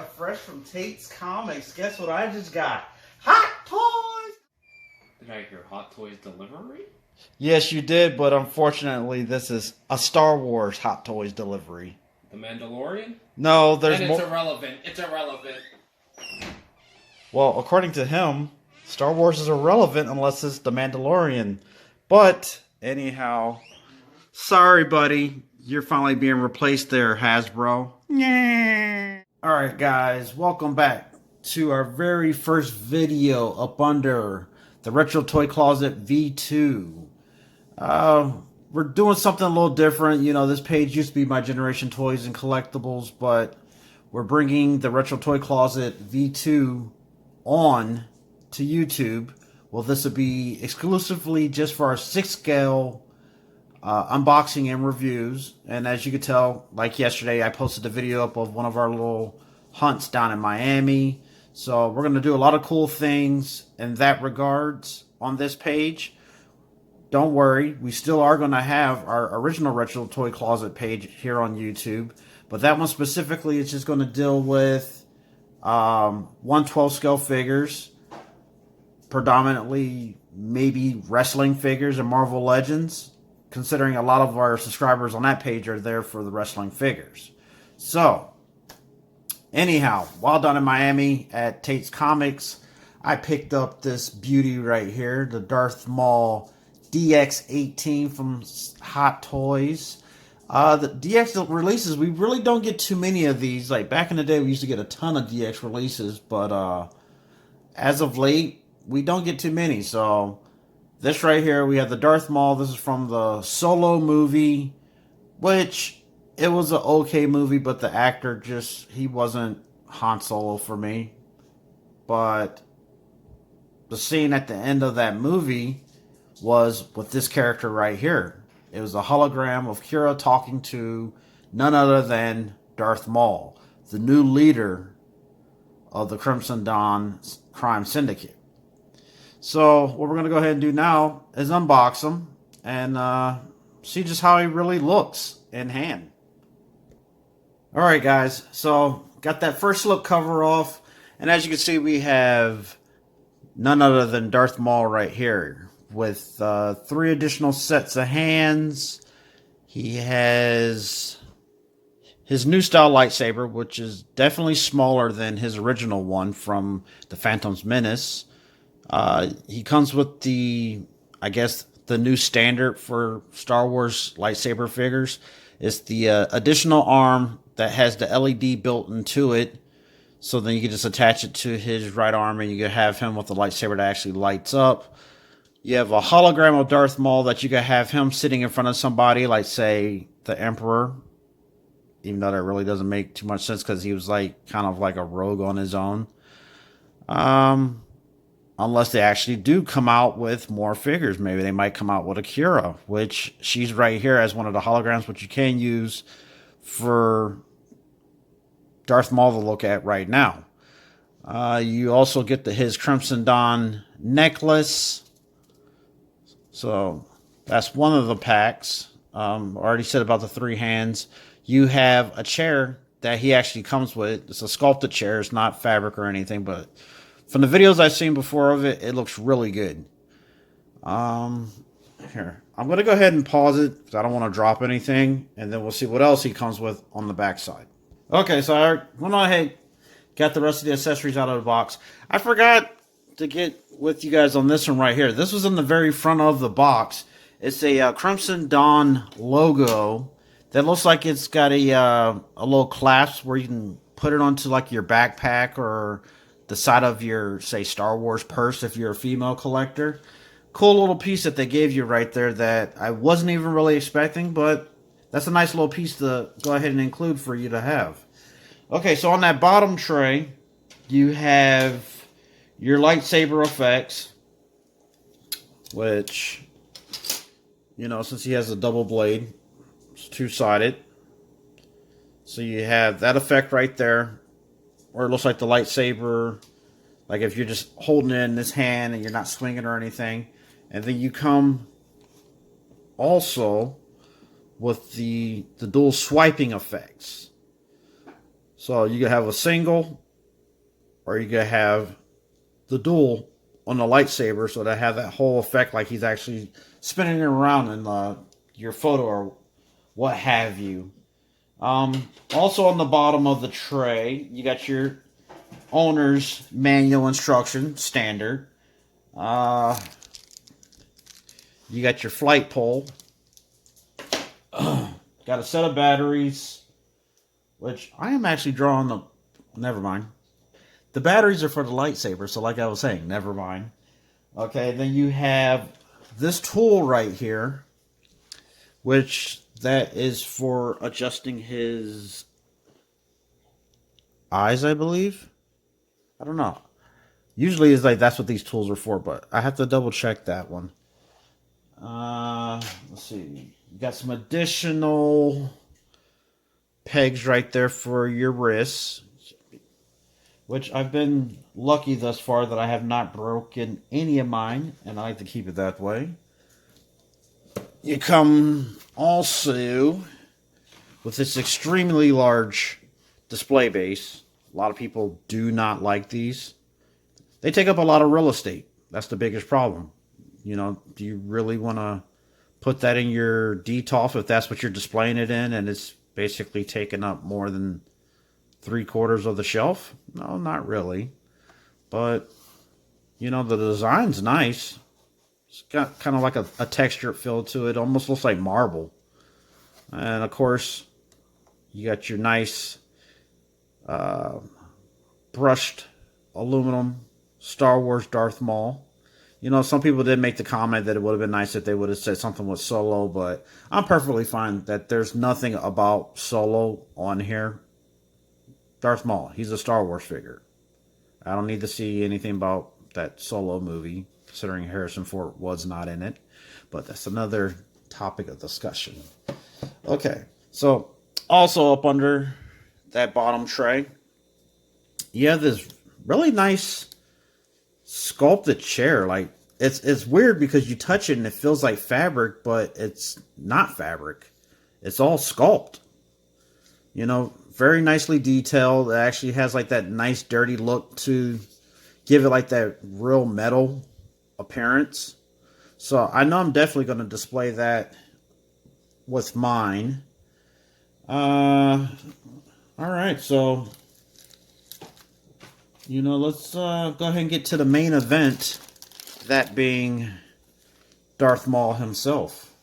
fresh from Tate's Comics. Guess what I just got? Hot Toys! Did I hear Hot Toys delivery? Yes, you did, but unfortunately, this is a Star Wars Hot Toys delivery. The Mandalorian? No, there's and more. It's irrelevant. It's irrelevant. Well, according to him, Star Wars is irrelevant unless it's The Mandalorian. But, anyhow, sorry, buddy. You're finally being replaced there, Hasbro. Yeah. Alright, guys. Welcome back to our very first video up under the Retro Toy Closet V2. We're doing something a little different. You know, this page used to be My Generation Toys and Collectibles, but we're bringing the Retro Toy Closet V2 on to YouTube. Well, this will be exclusively just for our 6 scale unboxing and reviews. And as you can tell, like yesterday, I posted a video up of one of our little hunts down in Miami. So we're going to do a lot of cool things in that regards on this page. Don't worry, we still are going to have our original Retro Toy Closet page here on YouTube. But that one specifically is just going to deal with 1/12 scale figures. Predominantly maybe wrestling figures and Marvel Legends, considering a lot of our subscribers on that page are there for the wrestling figures. So, anyhow, while down in Miami at Tate's Comics, I picked up this beauty right here, the Darth Maul DX-18 from Hot Toys. The DX releases, we really don't get too many of these. Like back in the day, we used to get a ton of DX releases, but as of late, we don't get too many. So this right here, we have the Darth Maul. This is from the Solo movie, which it was an okay movie, but the actor just, he wasn't Han Solo for me. But the scene at the end of that movie was with this character right here. It was a hologram of Kira talking to none other than Darth Maul, the new leader of the Crimson Dawn crime syndicate. So what we're going to go ahead and do now is unbox him and see just how he really looks in hand. Alright guys, so got that first slip cover off, and as you can see we have none other than Darth Maul right here with 3 additional sets of hands. He has his new style lightsaber, which is definitely smaller than his original one from the Phantom's Menace. He comes with the, I guess, the new standard for Star Wars lightsaber figures. It's the additional arm that has the LED built into it. So then you can just attach it to his right arm and you can have him with the lightsaber that actually lights up. You have a hologram of Darth Maul that you can have him sitting in front of somebody, like, say, the Emperor. Even though that really doesn't make too much sense because he was like kind of like a rogue on his own. Unless they actually do come out with more figures. Maybe they might come out with a Kira, which she's right here as one of the holograms, which you can use for Darth Maul to look at right now. You also get his Crimson Dawn necklace. So that's one of the packs. Already said about the 3 hands. You have a chair that he actually comes with. It's a sculpted chair. It's not fabric or anything, but from the videos I've seen before of it, it looks really good. Here, I'm going to go ahead and pause it because I don't want to drop anything, and then we'll see what else he comes with on the back side. Okay, so I went on ahead, got the rest of the accessories out of the box. I forgot to get with you guys on this one right here. This was in the very front of the box. It's a Crimson Dawn logo that looks like it's got a little clasp where you can put it onto like your backpack or the side of your, say, Star Wars purse if you're a female collector. Cool little piece that they gave you right there that I wasn't even really expecting, but that's a nice little piece to go ahead and include for you to have. Okay, so on that bottom tray, you have your lightsaber effects, which, you know, since he has a double blade, it's 2-sided. So you have that effect right there, where it looks like the lightsaber, like if you're just holding it in this hand and you're not swinging or anything. And then you come also with the dual swiping effects. So you can have a single, or you can have the dual on the lightsaber, so to have that whole effect like he's actually spinning it around in your photo or what have you. Also on the bottom of the tray, you got your owner's manual instruction, standard. You got your flight pole. Got a set of batteries, which I am actually drawing the... Never mind. The batteries are for the lightsaber, so like I was saying, never mind. Okay, then you have this tool right here, which that is for adjusting his eyes, I believe. I don't know. Usually it's like that's what these tools are for, but I have to double check that one. Let's see. You got some additional pegs right there for your wrists, which I've been lucky thus far that I have not broken any of mine, and I like to keep it that way. You come also with this extremely large display base. A lot of people do not like these. They take up a lot of real estate. That's the biggest problem. You know, do you really want to put that in your DTOF if that's what you're displaying it in and it's basically taking up more than 3/4 of the shelf? No, not really. But, you know, the design's nice. It's got kind of like a textured feel to it. Almost looks like marble. And, of course, you got your nice brushed aluminum Star Wars Darth Maul. You know, some people did make the comment that it would have been nice if they would have said something with Solo, but I'm perfectly fine that there's nothing about Solo on here. Darth Maul, he's a Star Wars figure. I don't need to see anything about that Solo movie, considering Harrison Ford was not in it. But that's another topic of discussion. Okay, so also up under that bottom tray, you have this really nice sculpted chair. Like it's weird because you touch it and it feels like fabric, but it's not fabric. It's all sculpt. You know, very nicely detailed. It actually has like that nice dirty look to give it like that real metal appearance. So I know I'm definitely going to display that with mine. All right, so you know, let's go ahead and get to the main event, that being Darth Maul himself.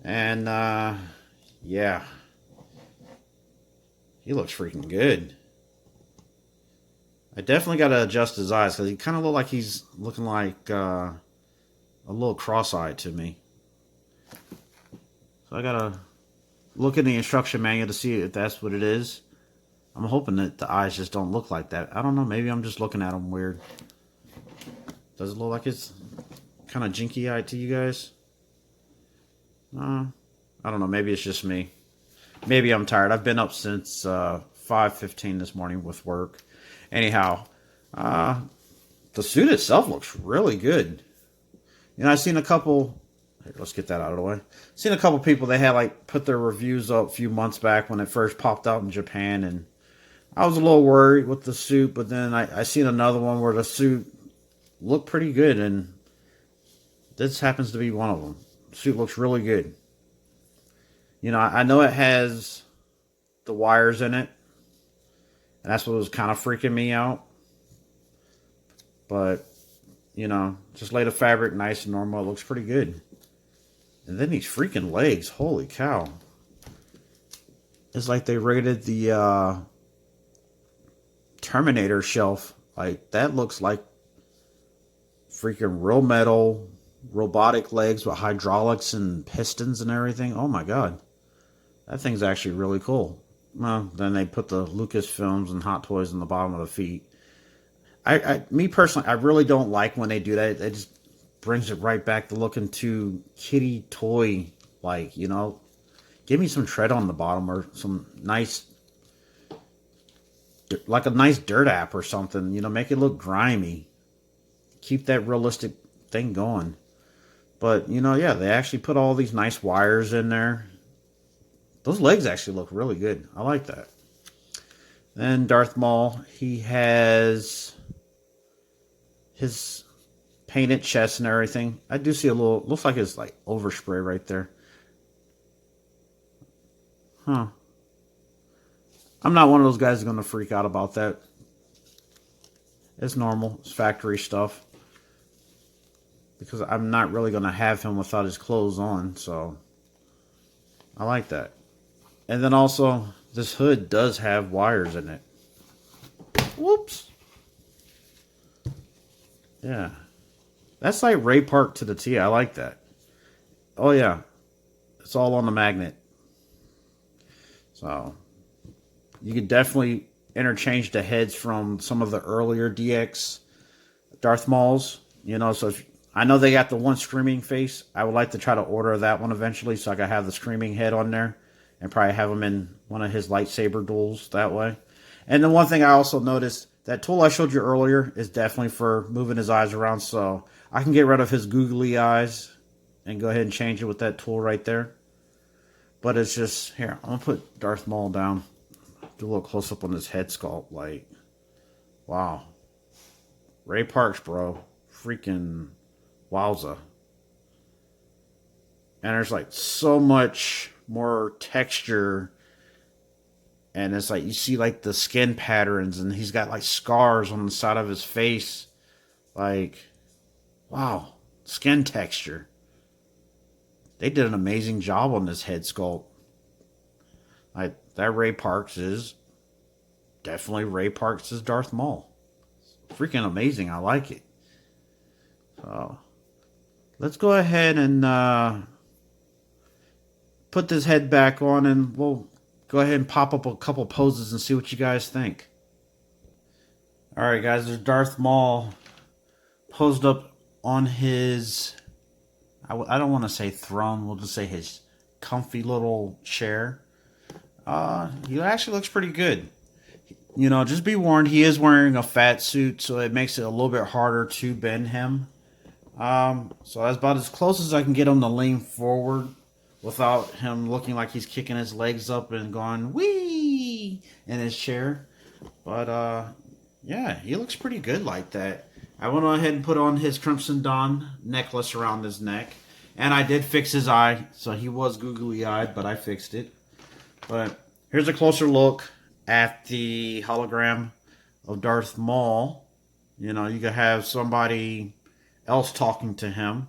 And yeah, he looks freaking good. I definitely got to adjust his eyes because he kind of look like he's looking like a little cross-eyed to me. So I got to look in the instruction manual to see if that's what it is. I'm hoping that the eyes just don't look like that. I don't know. Maybe I'm just looking at them weird. Does it look like it's kind of jinky-eyed to you guys? I don't know. Maybe it's just me. Maybe I'm tired. I've been up since 5:15 this morning with work. Anyhow, the suit itself looks really good. You know, I've seen a couple... Here, let's get that out of the way. Seen a couple people, they had like put their reviews up a few months back when it first popped out in Japan, and I was a little worried with the suit, but then I seen another one where the suit looked pretty good, and this happens to be one of them. The suit looks really good. You know, I know it has the wires in it, and that's what was kind of freaking me out. But, you know, just lay the fabric nice and normal. It looks pretty good. And then these freaking legs, holy cow. It's like they rated the Terminator shelf. Like, that looks like freaking real metal, robotic legs with hydraulics and pistons and everything. Oh my god. That thing's actually really cool. Well, then they put the Lucasfilms and Hot Toys on the bottom of the feet. Me personally, I really don't like when they do that. It just brings it right back to looking too kitty toy like, you know. Give me some tread on the bottom or some nice, like a nice dirt app or something, you know, make it look grimy. Keep that realistic thing going. But, you know, yeah, they actually put all these nice wires in there. Those legs actually look really good. I like that. Then Darth Maul, he has his painted chest and everything. I do see a little, looks like it's like overspray right there. Huh. I'm not one of those guys who's going to freak out about that. It's normal. It's factory stuff. Because I'm not really going to have him without his clothes on. So, I like that. And then also, this hood does have wires in it. Whoops. Yeah. That's like Ray Park to the T. I like that. Oh, yeah. It's all on the magnet. So, you could definitely interchange the heads from some of the earlier DX Darth Mauls. You know, so if, I know they got the one screaming face. I would like to try to order that one eventually so I can have the screaming head on there and probably have him in one of his lightsaber duels that way. And the one thing I also noticed, that tool I showed you earlier is definitely for moving his eyes around. So I can get rid of his googly eyes and go ahead and change it with that tool right there. But it's just, here, I'm going to put Darth Maul down. Do a little close up on his head sculpt. Like, wow. Ray Parks, bro. Freaking wowza. And there's like so much more texture. And it's like, you see like the skin patterns. And he's got like scars on the side of his face. Like, wow. Skin texture. They did an amazing job on this head sculpt. Like, that Ray Parks is definitely Ray Parks' Darth Maul. It's freaking amazing. I like it. So, let's go ahead and put this head back on, and we'll go ahead and pop up a couple poses and see what you guys think. Alright guys, there's Darth Maul posed up on his, I don't want to say throne, we'll just say his comfy little chair. He actually looks pretty good. You know, just be warned, he is wearing a fat suit, so it makes it a little bit harder to bend him. So that's about as close as I can get him to lean forward without him looking like he's kicking his legs up and going wee in his chair. But yeah, he looks pretty good like that. I went ahead and put on his Crimson Dawn necklace around his neck, and I did fix his eye, so he was googly eyed, but I fixed it. But here's a closer look at the hologram of Darth Maul. You know, you could have somebody else talking to him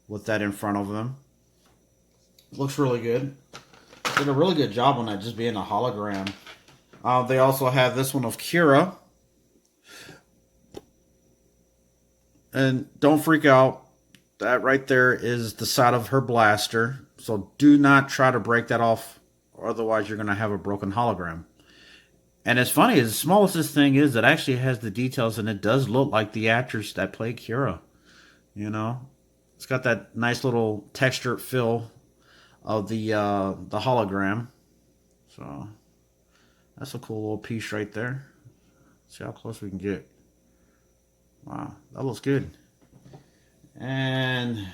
with that in front of them. Looks really good. Did a really good job on that, just being a hologram. They also have this one of Kira. And don't freak out. That right there is the side of her blaster. So do not try to break that off, or otherwise you're going to have a broken hologram. And it's funny, as small as this thing is, it actually has the details, and it does look like the actress that played Kira. You know, it's got that nice little textured feel of the hologram. So that's a cool little piece right there. See how close we can get. Wow, that looks good. And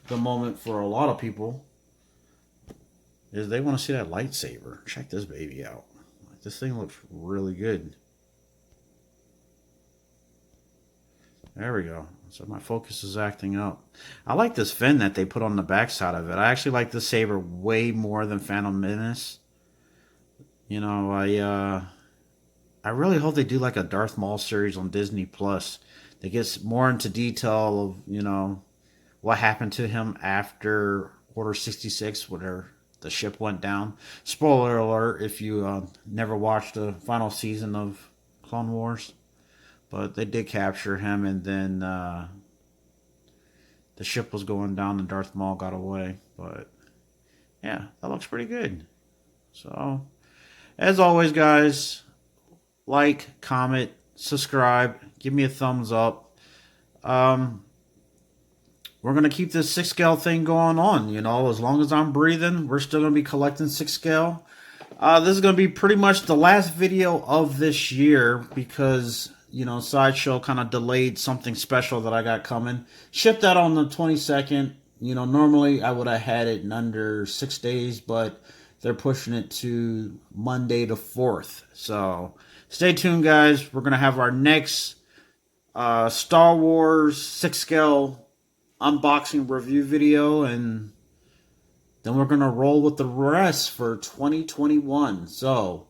the moment for a lot of people is they want to see that lightsaber. Check this baby out. Like, this thing looks really good. There we go. So my focus is acting up. I like this fin that they put on the backside of it. I actually like this saber way more than Phantom Menace. You know, I really hope they do like a Darth Maul series on Disney Plus that gets more into detail of, you know, what happened to him after Order 66, where the ship went down. Spoiler alert if you never watched the final season of Clone Wars. But they did capture him, and then the ship was going down and Darth Maul got away. But yeah, that looks pretty good. So, as always, guys, like, comment, subscribe, give me a thumbs up. We're going to keep this 6 scale thing going on. You know, as long as I'm breathing, we're still going to be collecting 6 scale. This is going to be pretty much the last video of this year because, you know, Sideshow kind of delayed something special that I got coming. Shipped that on the 22nd. You know, normally I would have had it in under 6 days, but they're pushing it to Monday the 4th. So stay tuned, guys. We're going to have our next Star Wars 6-scale unboxing review video, and then we're going to roll with the rest for 2021. So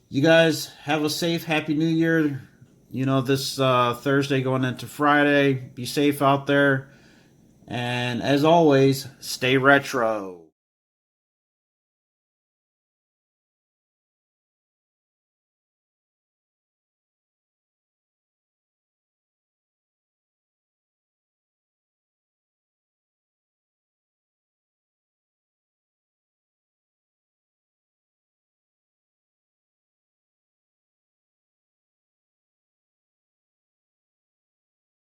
you guys have a safe, happy new year. You know, this Thursday going into Friday. Be safe out there. And as always, stay retro.